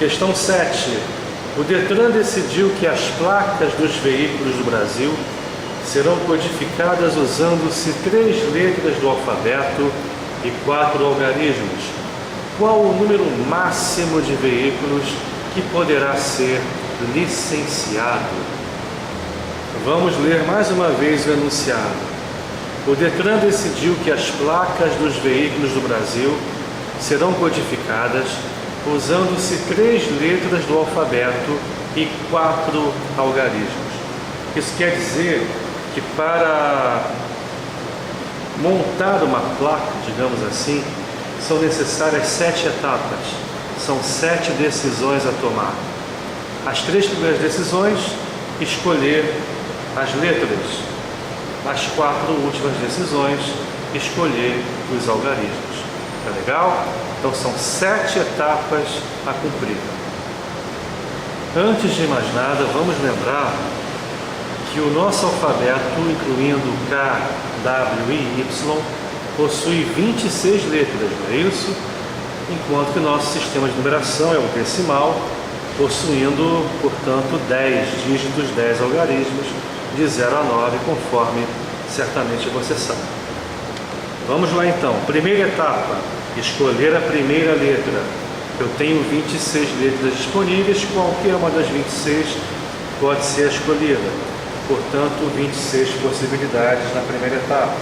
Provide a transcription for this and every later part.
Questão 7. O Detran decidiu que as placas dos veículos do Brasil serão codificadas usando-se 3 letras do alfabeto e 4 algarismos. Qual o número máximo de veículos que poderá ser licenciado? Vamos ler mais uma vez o enunciado. O Detran decidiu que as placas dos veículos do Brasil serão codificadas usando-se 3 letras do alfabeto e 4 algarismos. Isso quer dizer que para montar uma placa, digamos assim, são necessárias 7 etapas. São 7 decisões a tomar. As 3 primeiras decisões, escolher as letras. As 4 últimas decisões, escolher os algarismos. Tá legal? Então são 7 etapas a cumprir. Antes de mais nada, vamos lembrar que o nosso alfabeto, incluindo K, W e Y, possui 26 letras, não é isso? Enquanto que o nosso sistema de numeração é o decimal, possuindo, portanto, 10 dígitos, 10 algarismos, de 0 a 9, conforme certamente você sabe. Vamos lá então. Primeira etapa, escolher a primeira letra. Eu tenho 26 letras disponíveis, qualquer uma das 26 pode ser escolhida. Portanto, 26 possibilidades na primeira etapa.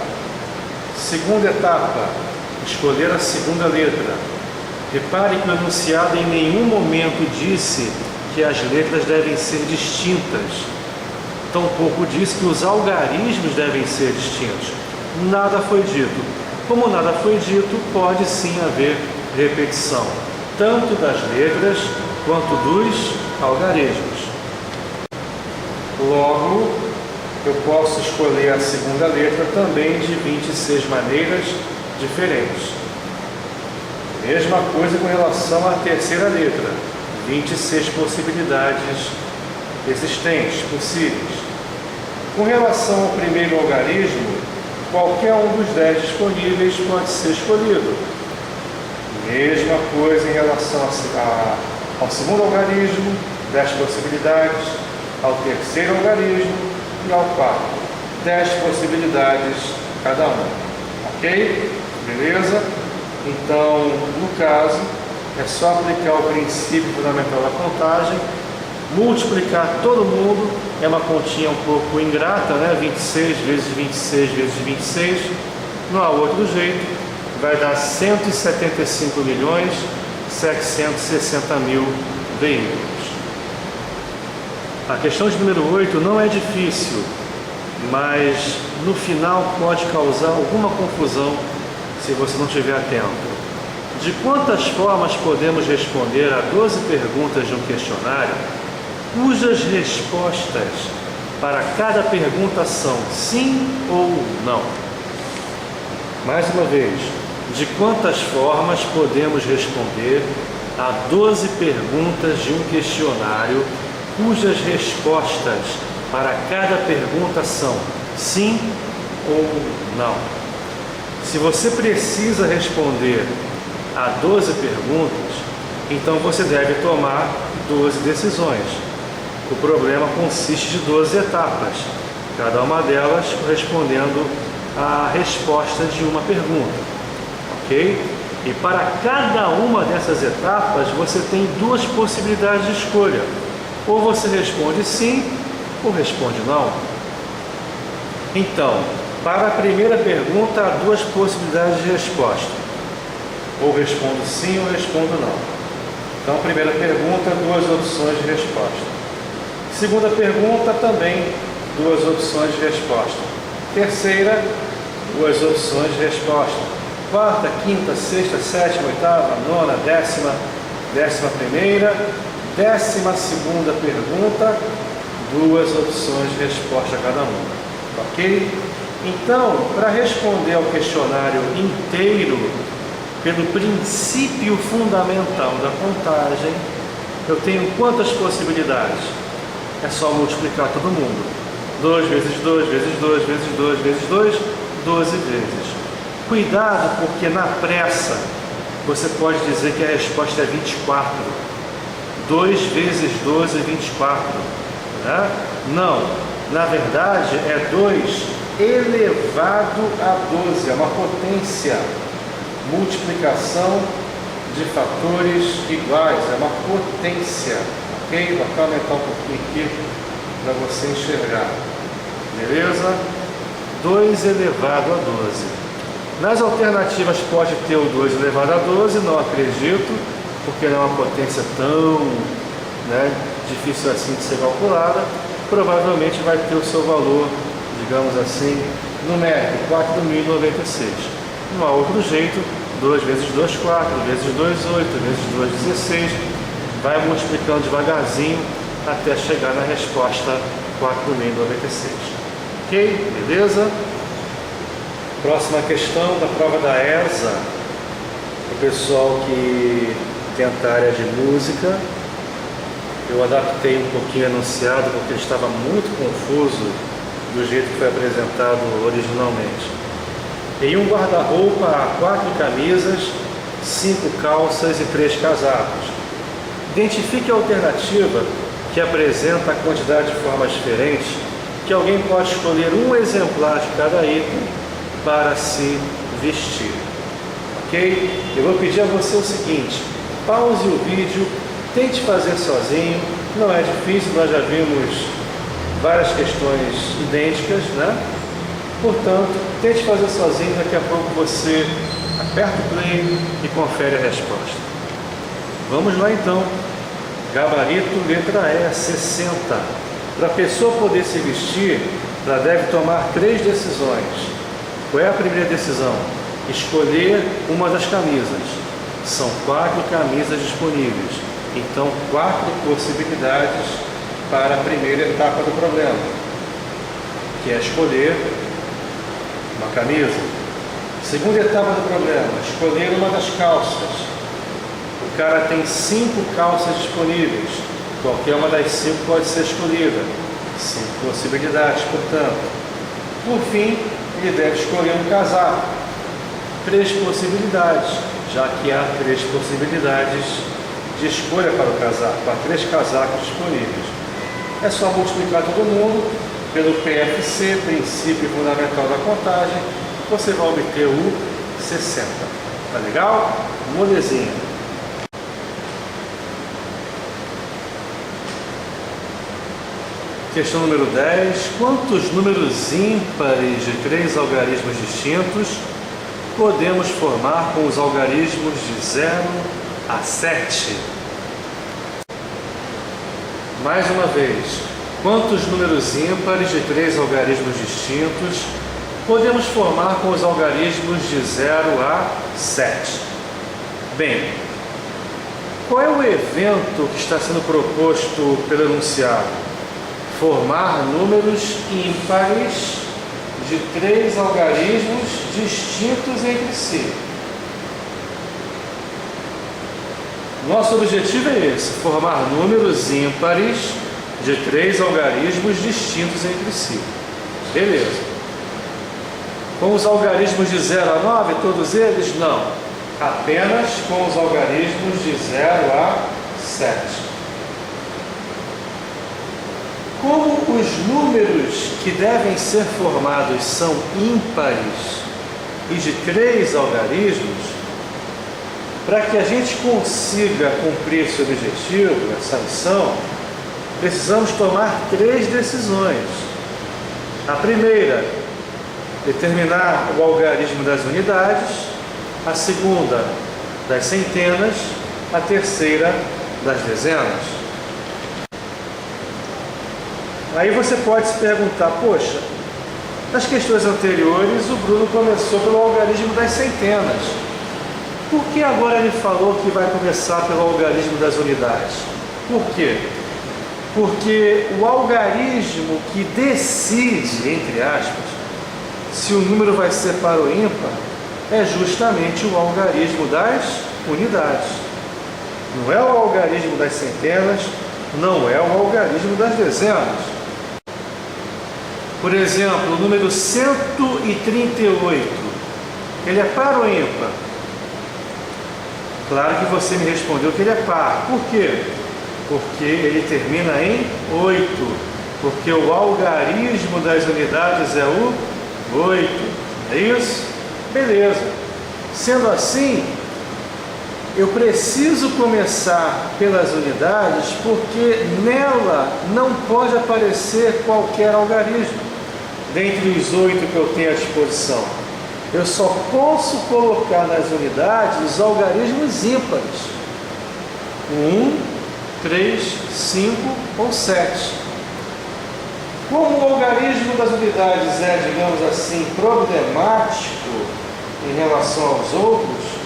Segunda etapa, escolher a segunda letra. Repare que o enunciado em nenhum momento disse que as letras devem ser distintas. Tampouco disse que os algarismos devem ser distintos. Nada foi dito. Como nada foi dito, pode sim haver repetição, tanto das letras quanto dos algarismos. Logo, eu posso escolher a segunda letra também de 26 maneiras diferentes. Mesma coisa com relação à terceira letra, 26 possibilidades existentes, possíveis. Com relação ao primeiro algarismo, qualquer um dos 10 disponíveis pode ser escolhido. Mesma coisa em relação ao segundo algarismo, 10 possibilidades, ao terceiro algarismo e ao quarto, 10 possibilidades cada um. Ok? Beleza? Então, no caso, é só aplicar o princípio fundamental da contagem, multiplicar todo mundo, é uma continha um pouco ingrata, né? 26 vezes 26 vezes 26, não há outro jeito, vai dar 175.760.000 veículos. A questão de número 8 não é difícil, mas no final pode causar alguma confusão se você não estiver atento. De quantas formas podemos responder a 12 perguntas de um questionário, cujas respostas para cada pergunta são sim ou não? Mais uma vez, de quantas formas podemos responder a 12 perguntas de um questionário, cujas respostas para cada pergunta são sim ou não? Se você precisa responder a 12 perguntas, então você deve tomar 12 decisões. O problema consiste de 12 etapas, cada uma delas correspondendo à resposta de uma pergunta, ok? E para cada uma dessas etapas você tem 2 possibilidades de escolha. Ou você responde sim, ou responde não. Então, para a primeira pergunta há 2 possibilidades de resposta. Ou respondo sim ou respondo não. Então, primeira pergunta, 2 opções de resposta. Segunda pergunta, também 2 opções de resposta. Terceira, 2 opções de resposta. Quarta, quinta, sexta, sétima, oitava, nona, décima primeira, 12ª pergunta, 2 opções de resposta a cada uma. Ok? Então, para responder ao questionário inteiro, pelo princípio fundamental da contagem, eu tenho quantas possibilidades? É só multiplicar todo mundo. 2 vezes 2 vezes 2 vezes 2 vezes 2, 12 vezes. Cuidado, porque na pressa você pode dizer que a resposta é 24. 2 vezes 12, 24. Né? Não, na verdade é 2 elevado a 12, é uma potência. Multiplicação de fatores iguais, é uma potência. Ok? Vou até aumentar um pouquinho aqui para você enxergar. Beleza? 2 elevado a 12. Nas alternativas pode ter o 2 elevado a 12, não acredito, porque não é uma potência tão, né, difícil assim de ser calculada. Provavelmente vai ter o seu valor, digamos assim, numérico, 4.096. Não há outro jeito, 2 vezes 2, 4, vezes 2, 8, vezes 2, 16. Vai multiplicando devagarzinho até chegar na resposta 4.096. Ok? Beleza? Próxima questão da prova da ESA. O pessoal que tenta a área de música, eu adaptei um pouquinho o enunciado porque ele estava muito confuso do jeito que foi apresentado originalmente. Em um guarda-roupa há 4 camisas, 5 calças e 3 casacos. Identifique a alternativa que apresenta a quantidade de formas diferentes que alguém pode escolher um exemplar de cada item para se vestir. Ok? Eu vou pedir a você o seguinte: pause o vídeo, tente fazer sozinho, não é difícil, nós já vimos várias questões idênticas, né? Portanto, tente fazer sozinho, daqui a pouco você aperta o play e confere a resposta. Vamos lá então. Gabarito, letra E, 60. Para a pessoa poder se vestir, ela deve tomar 3 decisões. Qual é a primeira decisão? Escolher uma das camisas. São 4 camisas disponíveis. Então, 4 possibilidades para a primeira etapa do problema, que é escolher uma camisa. Segunda etapa do problema, escolher uma das calças. O cara tem 5 calças disponíveis. Qualquer uma das 5 pode ser escolhida. 5 possibilidades, portanto. Por fim, ele deve escolher um casaco. 3 possibilidades, já que há 3 possibilidades de escolha para o casaco, há 3 casacos disponíveis. É só multiplicar todo mundo pelo PFC, princípio fundamental da contagem, você vai obter o 60. Tá legal? Molezinha. Questão número 10. Quantos números ímpares de 3 algarismos distintos podemos formar com os algarismos de 0 a 7? Mais uma vez, quantos números ímpares de 3 algarismos distintos podemos formar com os algarismos de 0 a 7? Bem, qual é o evento que está sendo proposto pelo enunciado? Formar números ímpares de 3 algarismos distintos entre si. Nosso objetivo é esse, formar números ímpares de 3 algarismos distintos entre si. Beleza. Com os algarismos de 0 a 9, todos eles? Não. Apenas com os algarismos de 0 a 7. Como os números que devem ser formados são ímpares e de 3 algarismos, para que a gente consiga cumprir esse objetivo, essa missão, precisamos tomar 3 decisões. A primeira, determinar o algarismo das unidades. A segunda, das centenas. A terceira, das dezenas. Aí você pode se perguntar, poxa, nas questões anteriores o Bruno começou pelo algarismo das centenas. Por que agora ele falou que vai começar pelo algarismo das unidades? Por quê? Porque o algarismo que decide, entre aspas, se o número vai ser par ou ímpar, é justamente o algarismo das unidades. Não é o algarismo das centenas, não é o algarismo das dezenas. Por exemplo, o número 138, ele é par ou ímpar? Claro que você me respondeu que ele é par. Por quê? Porque ele termina em 8. Porque o algarismo das unidades é o 8. É isso? Beleza. Sendo assim, eu preciso começar pelas unidades porque nela não pode aparecer qualquer algarismo dentre os 8 que eu tenho à disposição. Eu só posso colocar nas unidades os algarismos ímpares. 1, 3, 5 ou 7. Como o algarismo das unidades é, digamos assim, problemático em relação aos outros,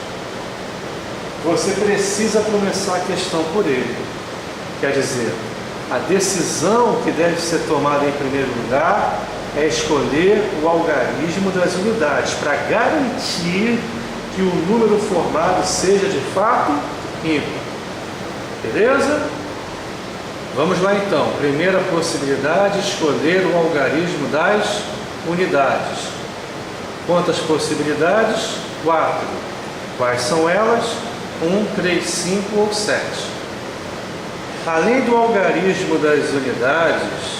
você precisa começar a questão por ele. Quer dizer, a decisão que deve ser tomada em primeiro lugar é escolher o algarismo das unidades para garantir que o número formado seja de fato ímpar. Beleza? Vamos lá então. Primeira possibilidade, escolher o algarismo das unidades. Quantas possibilidades? 4. Quais são elas? 1, 3, 5 ou 7. Além do algarismo das unidades,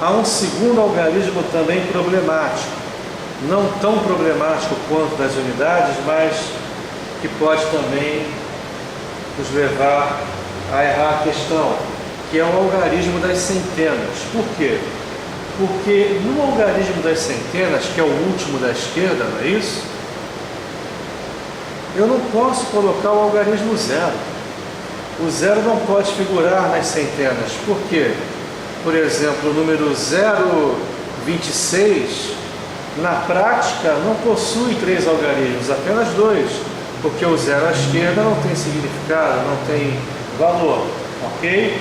há um segundo algarismo também problemático. Não tão problemático quanto das unidades, mas que pode também nos levar a errar a questão, que é o algarismo das centenas. Por quê? Porque no algarismo das centenas, que é o último da esquerda, não é isso? Eu não posso colocar o algarismo zero. O zero não pode figurar nas centenas. Por quê? Por exemplo, o número 0,26, na prática, não possui 3 algarismos, apenas 2, porque o zero à esquerda não tem significado, não tem valor, ok?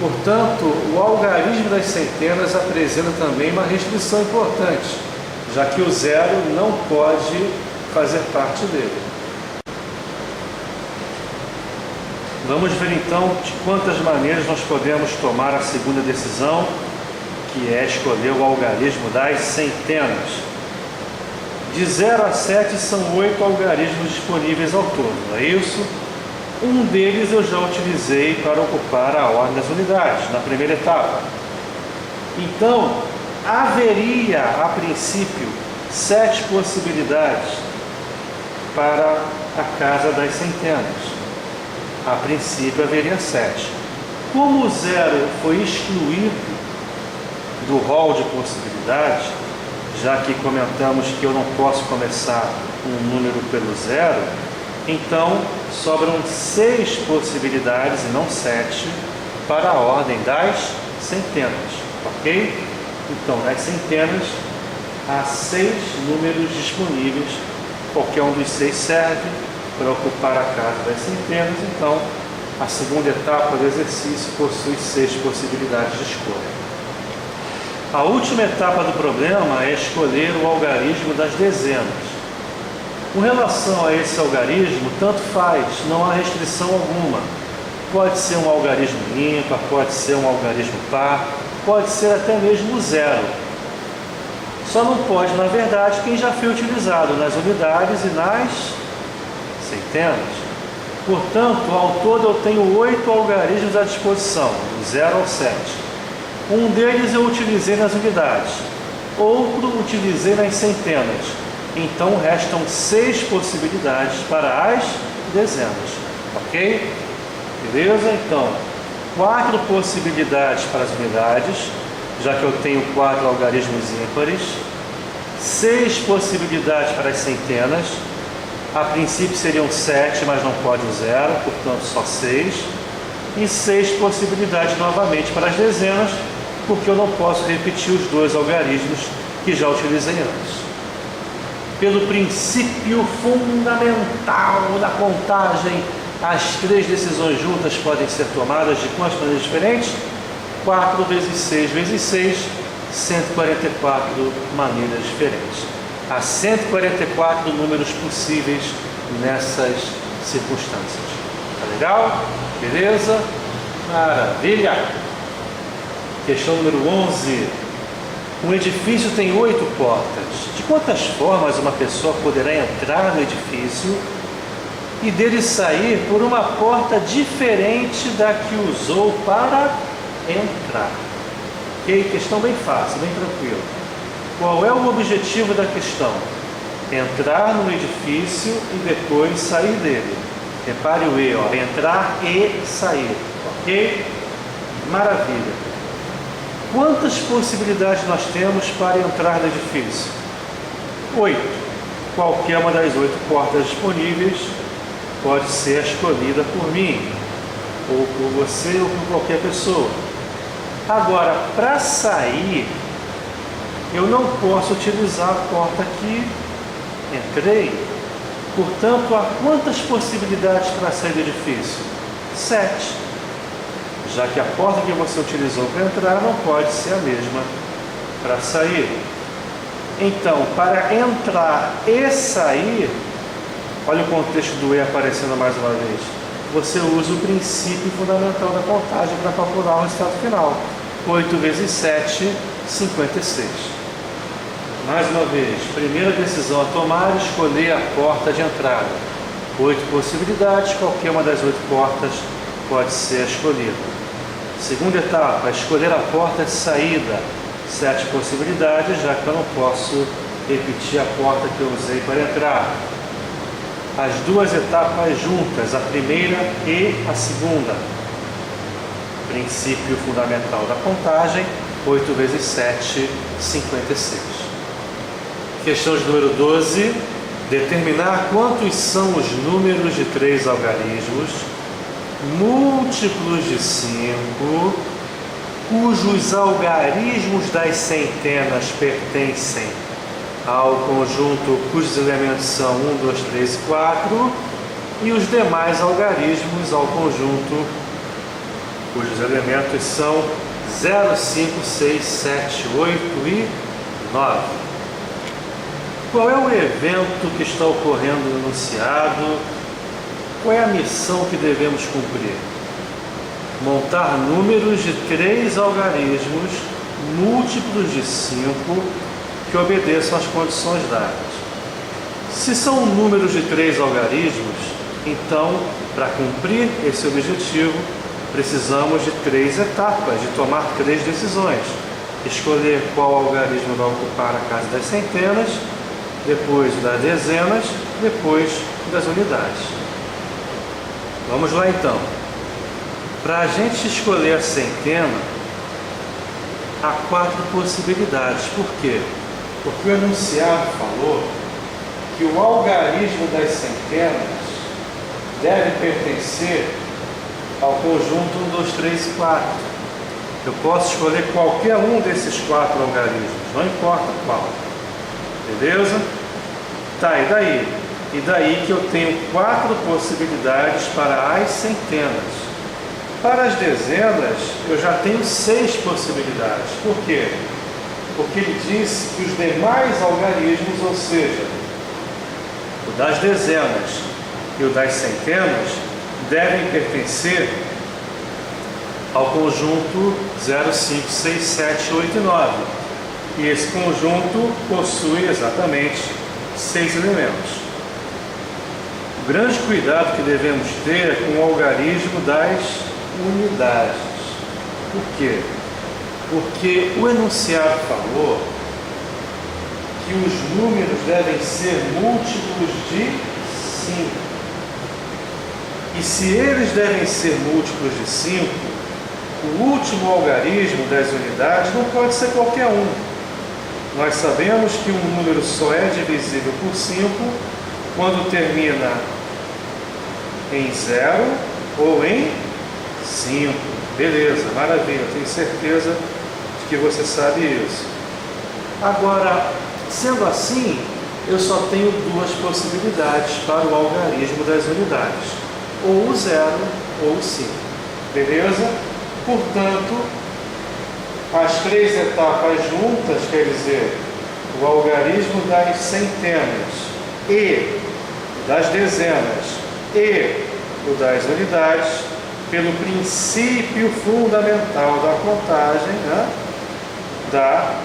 Portanto, o algarismo das centenas apresenta também uma restrição importante, já que o zero não pode fazer parte dele. Vamos ver então de quantas maneiras nós podemos tomar a segunda decisão, que é escolher o algarismo das centenas. De 0 a 7 são 8 algarismos disponíveis ao todo, não é isso? Um deles eu já utilizei para ocupar a ordem das unidades, na primeira etapa. Então, haveria, a princípio, 7 possibilidades para a casa das centenas. A princípio haveria 7. Como o zero foi excluído do rol de possibilidades, já que comentamos que eu não posso começar um número pelo zero, então sobram 6 possibilidades e não 7 para a ordem das centenas, ok? Então, nas centenas há 6 números disponíveis, qualquer um dos 6 serve para ocupar a casa das centenas. Então, a segunda etapa do exercício possui 6 possibilidades de escolha. A última etapa do problema é escolher o algarismo das dezenas. Com relação a esse algarismo, tanto faz, não há restrição alguma. Pode ser um algarismo ímpar, pode ser um algarismo par, pode ser até mesmo zero. Só não pode, na verdade, quem já foi utilizado nas unidades e nas centenas. Portanto, ao todo eu tenho 8 algarismos à disposição, do 0 ao 7. Um deles eu utilizei nas unidades, outro utilizei nas centenas. Então restam 6 possibilidades para as dezenas, ok? Beleza? Então, 4 possibilidades para as unidades, já que eu tenho 4 algarismos ímpares. 6 possibilidades para as centenas. A princípio seriam 7, mas não pode o zero, portanto só 6. E 6 possibilidades novamente para as dezenas, porque eu não posso repetir os 2 algarismos que já utilizei antes. Pelo princípio fundamental da contagem, as 3 decisões juntas podem ser tomadas de quantas maneiras diferentes? 4 vezes 6 vezes 6, 144 maneiras diferentes. Há 144 números possíveis nessas circunstâncias. Tá legal? Beleza? Maravilha! Questão número 11. Um edifício tem 8 portas. De quantas formas uma pessoa poderá entrar no edifício e dele sair por uma porta diferente da que usou para entrar. Ok? Questão bem fácil, bem tranquila. Qual é o objetivo da questão? Entrar no edifício e depois sair dele. Repare o E, ó, entrar e sair. Ok? Maravilha. Quantas possibilidades nós temos para entrar no edifício? 8. Qualquer uma das 8 portas disponíveis pode ser escolhida por mim, ou por você, ou por qualquer pessoa. Agora, para sair, eu não posso utilizar a porta que entrei. Portanto, há quantas possibilidades para sair do edifício? 7. Já que a porta que você utilizou para entrar não pode ser a mesma para sair. Então, para entrar e sair, olha o contexto do E aparecendo mais uma vez. Você usa o princípio fundamental da contagem para calcular o resultado final. 8 vezes 7, 56. Mais uma vez, primeira decisão a tomar, escolher a porta de entrada. 8 possibilidades, qualquer uma das 8 portas pode ser escolhida. Segunda etapa, escolher a porta de saída. 7 possibilidades, já que eu não posso repetir a porta que eu usei para entrar. As duas etapas juntas, a primeira e a segunda. Princípio fundamental da contagem, 8 vezes 7, 56. Questão de número 12. Determinar quantos são os números de 3 algarismos múltiplos de 5, cujos algarismos das centenas pertencem ao conjunto cujos elementos são 1, 2, 3 e 4, e os demais algarismos ao conjunto cujos elementos são 0, 5, 6, 7, 8 e 9. Qual é o evento que está ocorrendo no enunciado? Qual é a missão que devemos cumprir? Montar números de 3 algarismos múltiplos de 5 que obedeçam às condições dadas. Se são números de 3 algarismos, então, para cumprir esse objetivo, precisamos de 3 etapas, de tomar 3 decisões. Escolher qual algarismo vai ocupar a casa das centenas, depois das dezenas, depois das unidades. Vamos lá então. Para a gente escolher a centena, há 4 possibilidades. Por quê? Porque o enunciado falou que o algarismo das centenas deve pertencer ao conjunto 1, 2, 3 e 4. Eu posso escolher qualquer um desses 4 algarismos, não importa qual. Beleza? Tá, e daí? E daí que eu tenho 4 possibilidades para as centenas. Para as dezenas, eu já tenho 6 possibilidades. Por quê? Porque ele disse que os demais algarismos, ou seja, o das dezenas e o das centenas, devem pertencer ao conjunto 0, 5, 6, 7, 8 e 9. E esse conjunto possui exatamente 6 elementos. O grande cuidado que devemos ter é com o algarismo das unidades. Por quê? Porque o enunciado falou que os números devem ser múltiplos de 5. E se eles devem ser múltiplos de 5, o último algarismo das unidades não pode ser qualquer um. Nós sabemos que um número só é divisível por 5 quando termina em 0 ou em 5. Beleza, maravilha, tenho certeza de que você sabe isso. Agora, sendo assim, eu só tenho 2 possibilidades para o algarismo das unidades, ou o 0 ou o 5. Beleza? Portanto, as 3 etapas juntas, quer dizer, o algarismo das centenas e das dezenas e o das unidades, pelo princípio fundamental da contagem, né, dá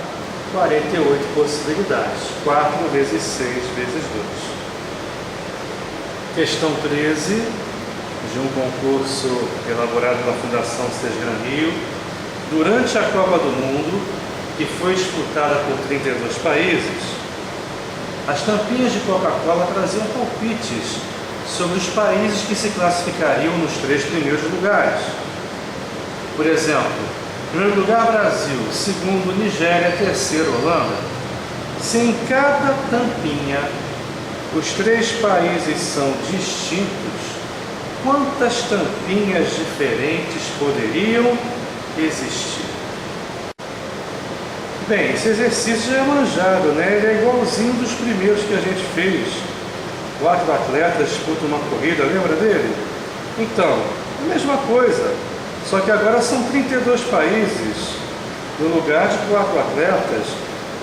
48 possibilidades. 4 vezes 6 vezes 2. Questão 13, de um concurso elaborado pela Fundação Sergipe Rio, durante a Copa do Mundo, que foi disputada por 32 países, as tampinhas de Coca-Cola traziam palpites sobre os países que se classificariam nos 3 primeiros lugares. Por exemplo, em primeiro lugar Brasil, segundo Nigéria, terceiro Holanda. Se em cada tampinha os 3 países são distintos, quantas tampinhas diferentes poderiam existir? Bem, esse exercício já é manjado, né? Ele é igualzinho dos primeiros que a gente fez. 4 atletas disputam uma corrida, lembra dele? Então, a mesma coisa, só que agora são 32 países. No lugar de 4 atletas,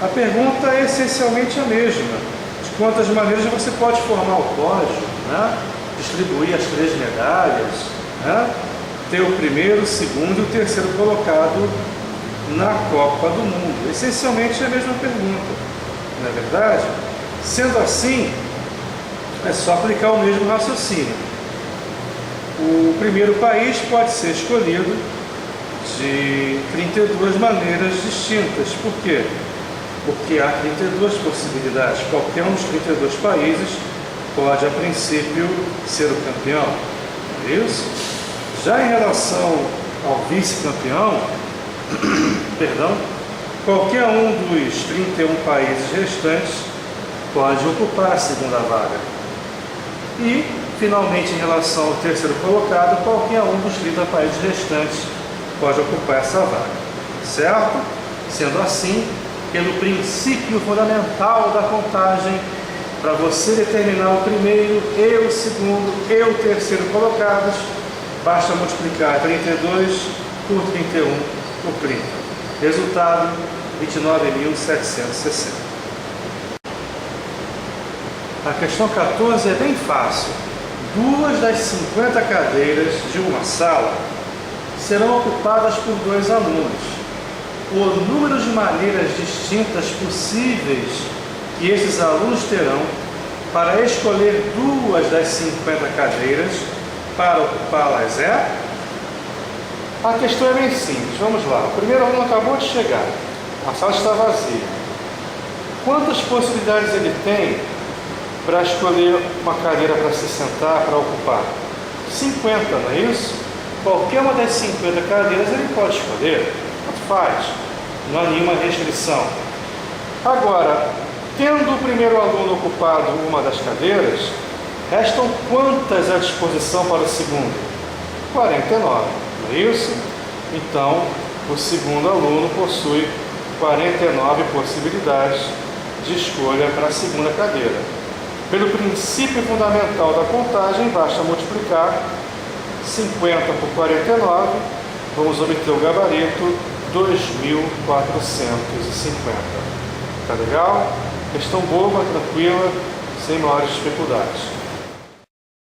a pergunta é essencialmente a mesma. De quantas maneiras você pode formar o pódio, né? Distribuir as 3 medalhas, né? Ter o primeiro, o segundo e o terceiro colocado na Copa do Mundo. Essencialmente é a mesma pergunta, não é verdade? Sendo assim, é só aplicar o mesmo raciocínio. O primeiro país pode ser escolhido de 32 maneiras distintas. Por quê? Porque há 32 possibilidades. Qualquer um dos 32 países pode, a princípio, ser o campeão. É isso? Já em relação ao vice-campeão, perdão, qualquer um dos 31 países restantes pode ocupar a segunda vaga. E, finalmente, em relação ao terceiro colocado, qualquer um dos 30 países restantes pode ocupar essa vaga. Certo? Sendo assim, pelo princípio fundamental da contagem, para você determinar o primeiro e o segundo e o terceiro colocados, basta multiplicar 32 por 31 por 30. Resultado, 29.760. A questão 14 é bem fácil. 2 das 50 cadeiras de uma sala serão ocupadas por 2 alunos. O número de maneiras distintas possíveis que esses alunos terão para escolher 2 das 50 cadeiras para ocupá-las é? A questão é bem simples. Vamos lá. O primeiro aluno acabou de chegar. A sala está vazia. Quantas possibilidades ele tem para escolher uma cadeira para se sentar, para ocupar? 50, não é isso? Qualquer uma das 50 cadeiras ele pode escolher. Tanto faz. Não há nenhuma restrição. Agora, tendo o primeiro aluno ocupado uma das cadeiras, restam quantas à disposição para o segundo? 49, não é isso? Então, o segundo aluno possui 49 possibilidades de escolha para a segunda cadeira. Pelo princípio fundamental da contagem, basta multiplicar 50 por 49, vamos obter o gabarito 2.450. Tá legal? Questão boba, tranquila, sem maiores dificuldades.